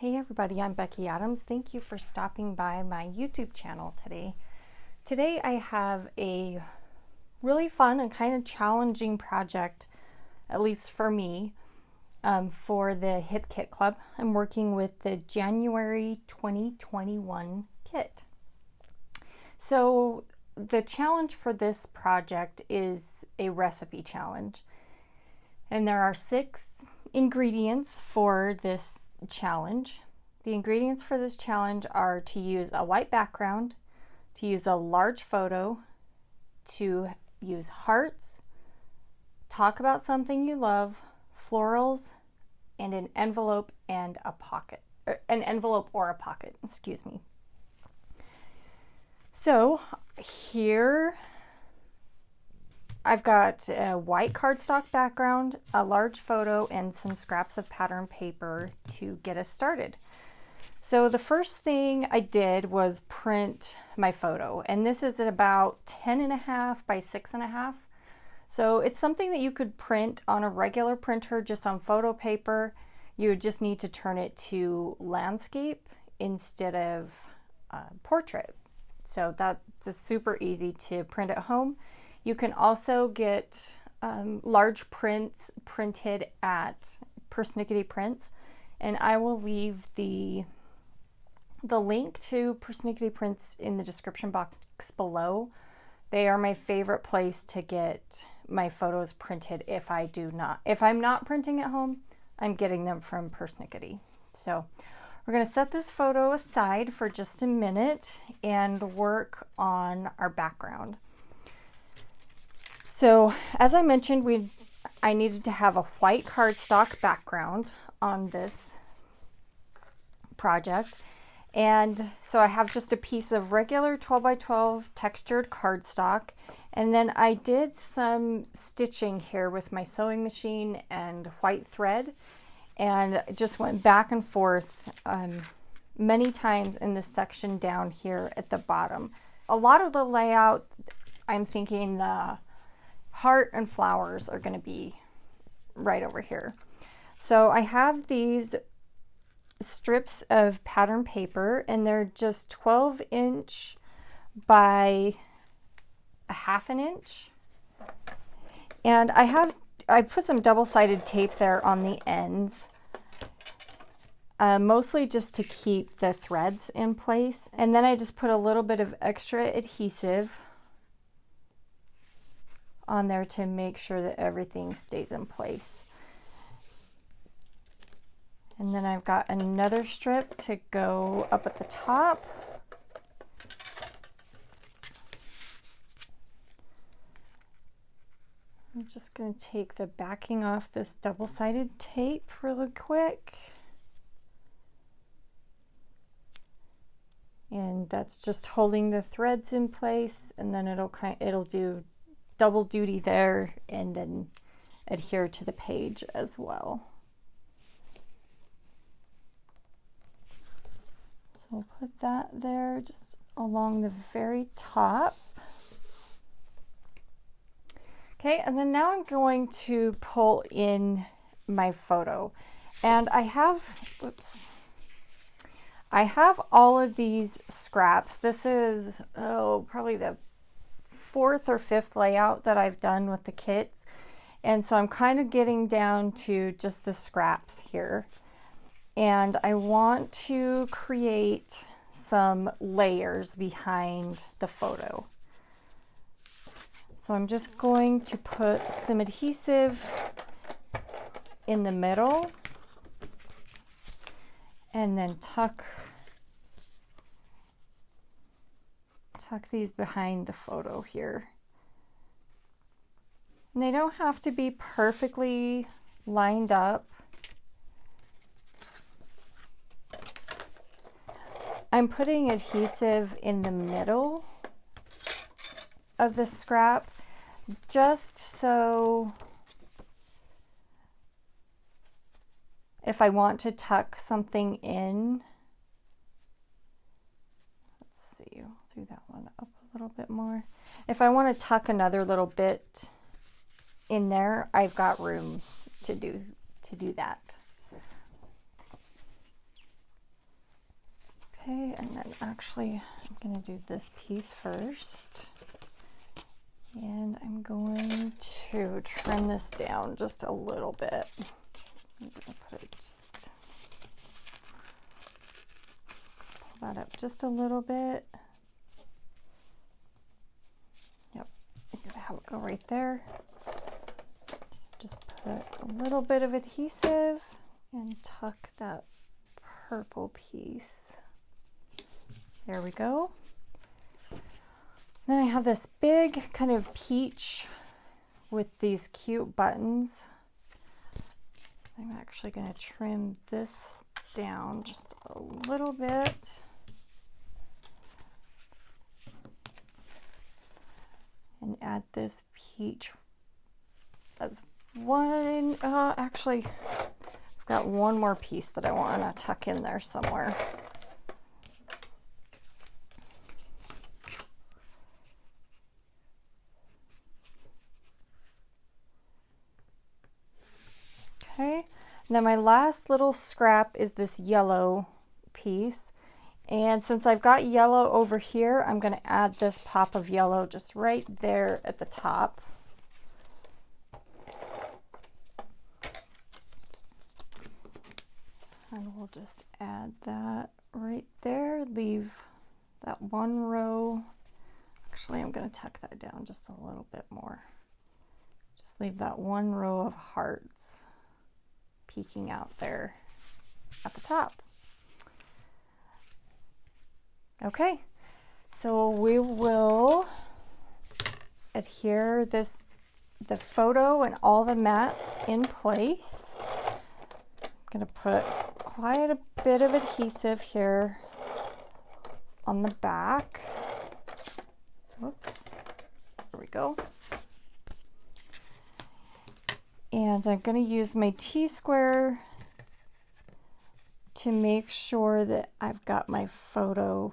Hey everybody, I'm Becky Adams. Thank you for stopping by my YouTube channel today. Today I have a really fun and kind of challenging project, at least for me, for the Hip Kit Club. I'm working with the January 2021 kit. So the challenge for this project is a recipe challenge. And there are 6 ingredients for this challenge. The ingredients for this challenge are to use a white background, to use a large photo, to use hearts, talk about something you love, florals, and an envelope and a pocket, or an envelope or a pocket, excuse me. So here I've got a white cardstock background, a large photo, and some scraps of pattern paper to get us started. So the first thing I did was print my photo, and this is at about 10.5 by 6.5. So it's something that you could print on a regular printer, just on photo paper. You would just need to turn it to landscape instead of portrait. So that's super easy to print at home. You can also get large prints printed at Persnickety Prints, and I will leave the link to Persnickety Prints in the description box below. They are my favorite place to get my photos printed if I'm not printing at home, I'm getting them from Persnickety. So we're going to set this photo aside for just a minute and work on our background. So as I mentioned, I needed to have a white cardstock background on this project. And so I have just a piece of regular 12 by 12 textured cardstock. And then I did some stitching here with my sewing machine and white thread, and just went back and forth many times in this section down here at the bottom. A lot of the layout, I'm thinking the heart and flowers are going to be right over here. So I have these strips of pattern paper, and they're just 12" by a ½ inch. And I put some double-sided tape there on the ends, mostly just to keep the threads in place. And then I just put a little bit of extra adhesive on there to make sure that everything stays in place. And then I've got another strip to go up at the top. I'm just going to take the backing off this double-sided tape really quick. And that's just holding the threads in place, and then it'll do double duty there and then adhere to the page as well. So we'll put that there just along the very top. Okay, and then now I'm going to pull in my photo. And I have all of these scraps. This is probably the 4th or 5th layout that I've done with the kits. And so I'm kind of getting down to just the scraps here. And I want to create some layers behind the photo. So I'm just going to put some adhesive in the middle and then tuck these behind the photo here. And they don't have to be perfectly lined up. I'm putting adhesive in the middle of the scrap just so if I want to tuck something in, let's see, I'll do that one up a little bit more. If I want to tuck another little bit in there, I've got room to do that. Okay, and then actually I'm going to do this piece first. And I'm going to trim this down just a little bit. I'm going to put it just, pull that up just a little bit. Yep, I'm going to have it go right there. So just put a little bit of adhesive and tuck that purple piece. There we go. Then I have this big kind of peach with these cute buttons. I'm actually going to trim this down just a little bit. And add this peach as one, actually, I've got one more piece that I want to tuck in there somewhere. Okay, and then my last little scrap is this yellow piece. And since I've got yellow over here, I'm going to add this pop of yellow just right there at the top. And we'll just add that right there, leave that one row. Actually, I'm going to tuck that down just a little bit more. Just leave that one row of hearts peeking out there at the top. Okay, so we will adhere the photo and all the mats in place. I'm going to put quite a bit of adhesive here on the back. Whoops, there we go. And I'm going to use my T-square to make sure that I've got my photo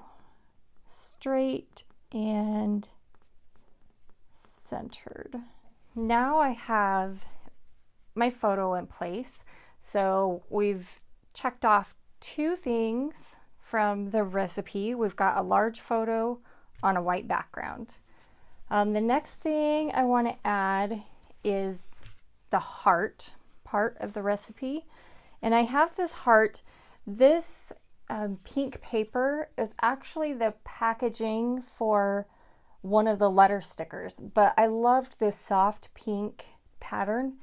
straight and centered. Now I have my photo in place. So we've checked off two things from the recipe. We've got a large photo on a white background. The next thing I want to add is the heart part of the recipe. And I have this heart. This pink paper is actually the packaging for one of the letter stickers, but I loved this soft pink pattern,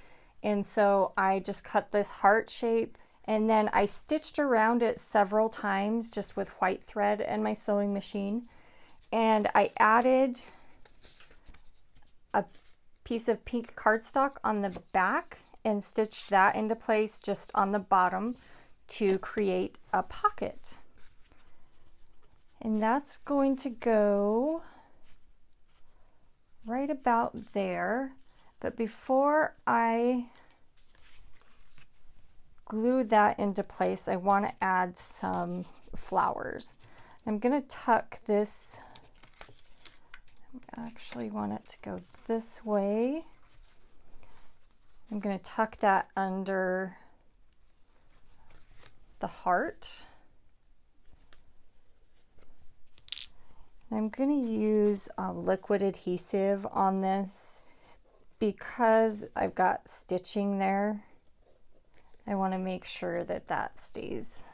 and so I just cut this heart shape, and then I stitched around it several times just with white thread and my sewing machine, and I added a piece of pink cardstock on the back and stitched that into place just on the bottom to create a pocket. And that's going to go right about there. But before I glue that into place, I want to add some flowers. I'm going to tuck this, I actually want it to go this way. I'm going to tuck that under the heart. And I'm going to use liquid adhesive on this because I've got stitching there. I want to make sure that that stays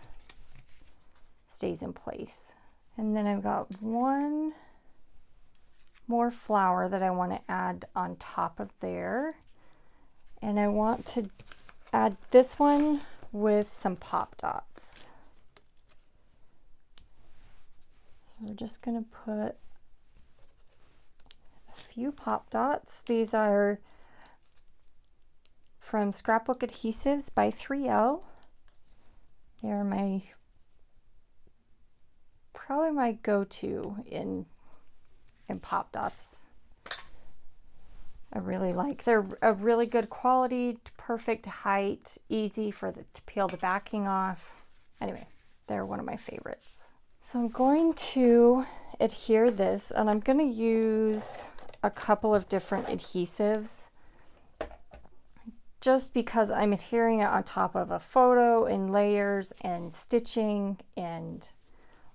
in place. And then I've got one more flower that I want to add on top of there. And I want to add this one with some pop dots. So we're just going to put a few pop dots. These are from Scrapbook Adhesives by 3L. They're probably my go-to in pop dots. I really like. They're a really good quality, perfect height, easy to peel the backing off. Anyway, they're one of my favorites. So I'm going to adhere this, and I'm going to use a couple of different adhesives just because I'm adhering it on top of a photo in layers and stitching and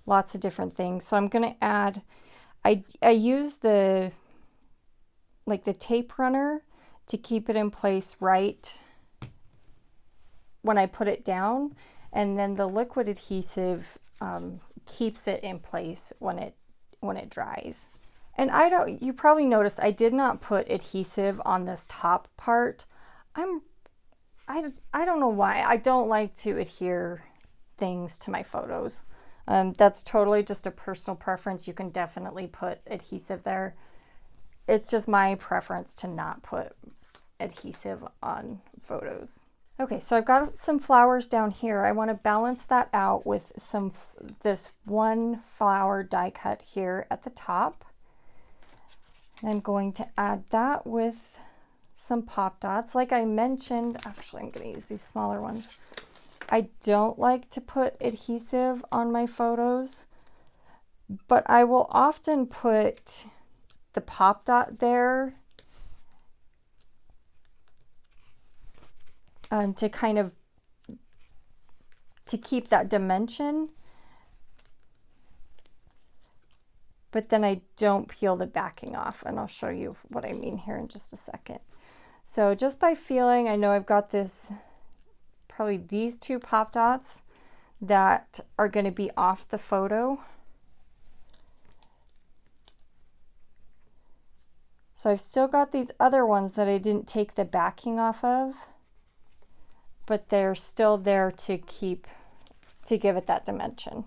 lots of different things. So I'm going to add, I use the tape runner to keep it in place right when I put it down, and then the liquid adhesive keeps it in place when it dries. And you probably noticed I did not put adhesive on this top part. I don't know why. I don't like to adhere things to my photos. That's totally just a personal preference. You can definitely put adhesive there. It's just my preference to not put adhesive on photos. Okay, so I've got some flowers down here. I want to balance that out with this one flower die cut here at the top. I'm going to add that with some pop dots. Like I mentioned, actually I'm going to use these smaller ones. I don't like to put adhesive on my photos, but I will often put the pop dot there to kind of keep that dimension, but then I don't peel the backing off, and I'll show you what I mean here in just a second. So just by feeling, I know I've got probably these two pop dots that are going to be off the photo. So I've still got these other ones that I didn't take the backing off of, but they're still there to give it that dimension.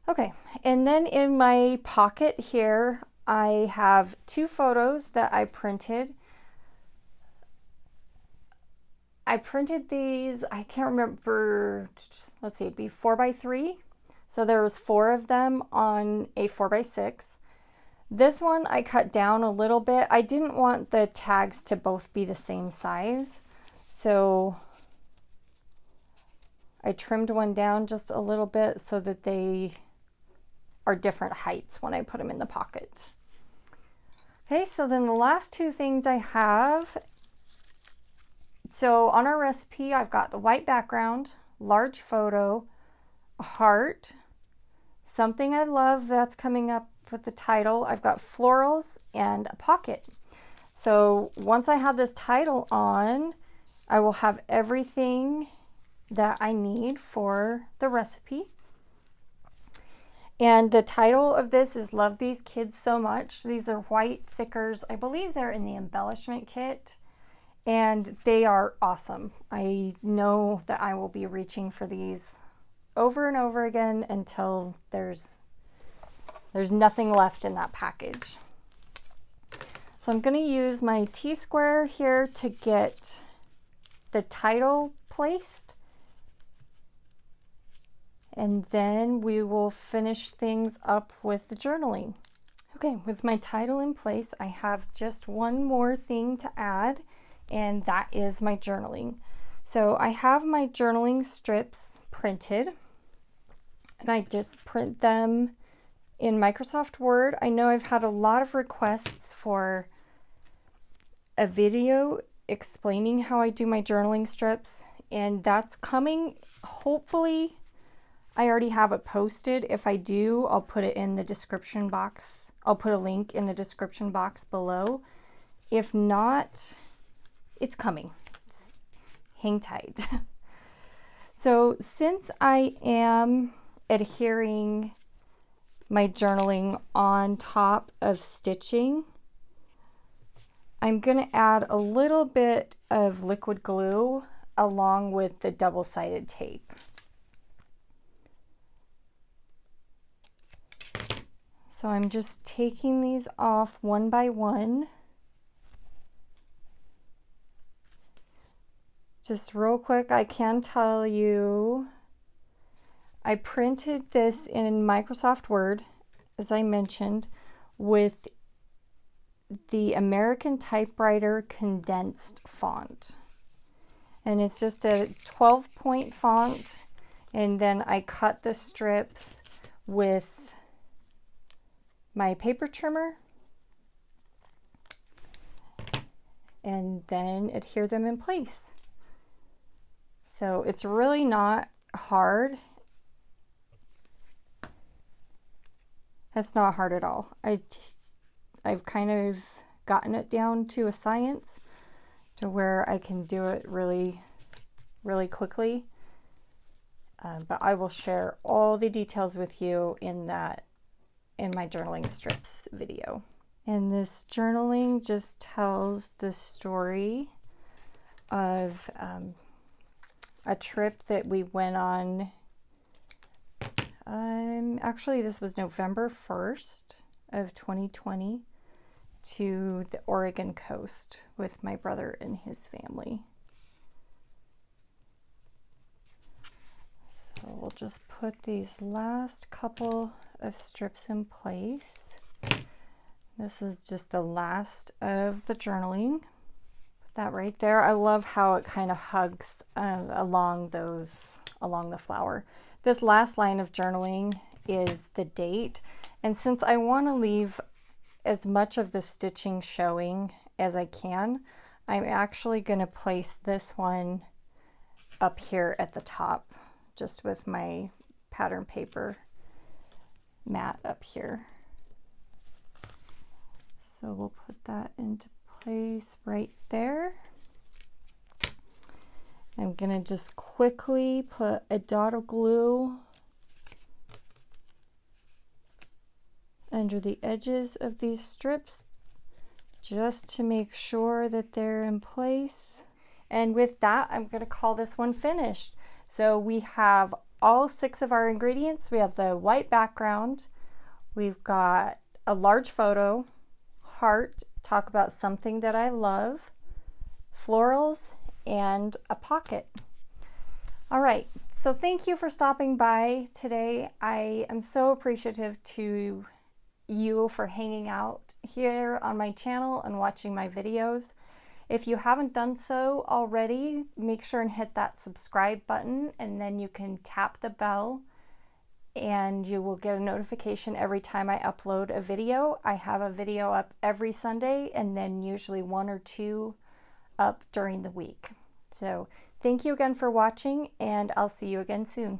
Okay, and then in my pocket here, I have two photos that I printed. I printed these, I can't remember, let's see, it'd be 4x3. So there was 4 of them on a 4x6. This one I cut down a little bit. I didn't want the tags to both be the same size, so I trimmed one down just a little bit so that they are different heights when I put them in the pocket. Okay, so then the last two things I have, so on our recipe, I've got the white background, large photo, a heart, something I love that's coming up with the title. I've got florals and a pocket. So once I have this title on, I will have everything that I need for the recipe. And the title of this is Love These Kids So Much. These are white thickers. I believe they're in the embellishment kit, and they are awesome. I know that I will be reaching for these over and over again until there's nothing left in that package. So I'm going to use my T-square here to get the title placed, and then we will finish things up with the journaling. Okay, with my title in place, I have just one more thing to add, and that is my journaling. So I have my journaling strips printed, and I just print them in Microsoft Word. I know I've had a lot of requests for a video explaining how I do my journaling strips, and that's coming. Hopefully, I already have it posted. If I do, I'll put it in the description box. I'll put a link in the description box below. If not, it's coming. Just hang tight. So since I am adhering my journaling on top of stitching, I'm going to add a little bit of liquid glue along with the double-sided tape. So I'm just taking these off one by one. Just real quick, I can tell you, I printed this in Microsoft Word, as I mentioned, with the American Typewriter condensed font. And it's just a 12-point font, and then I cut the strips with my paper trimmer and then adhere them in place. So it's really not hard. That's not hard at all. I've kind of gotten it down to a science to where I can do it really, really quickly. But I will share all the details with you in my journaling strips video. And this journaling just tells the story of a trip that we went on. Actually, this was November 1st of 2020 to the Oregon coast with my brother and his family. So we'll just put these last couple of strips in place. This is just the last of the journaling. Put that right there. I love how it kind of hugs along the flower. This last line of journaling is the date. And since I want to leave as much of the stitching showing as I can, I'm actually going to place this one up here at the top, just with my pattern paper mat up here. So we'll put that into place right there. I'm going to just quickly put a dot of glue under the edges of these strips just to make sure that they're in place. And with that, I'm going to call this one finished. So we have all 6 of our ingredients. We have the white background, we've got a large photo, heart, talk about something that I love, florals, and a pocket. All right, so thank you for stopping by today. I am so appreciative to you for hanging out here on my channel and watching my videos. If you haven't done so already, make sure and hit that subscribe button, and then you can tap the bell and you will get a notification every time I upload a video. I have a video up every Sunday and then usually 1 or 2 up during the week. So thank you again for watching, and I'll see you again soon.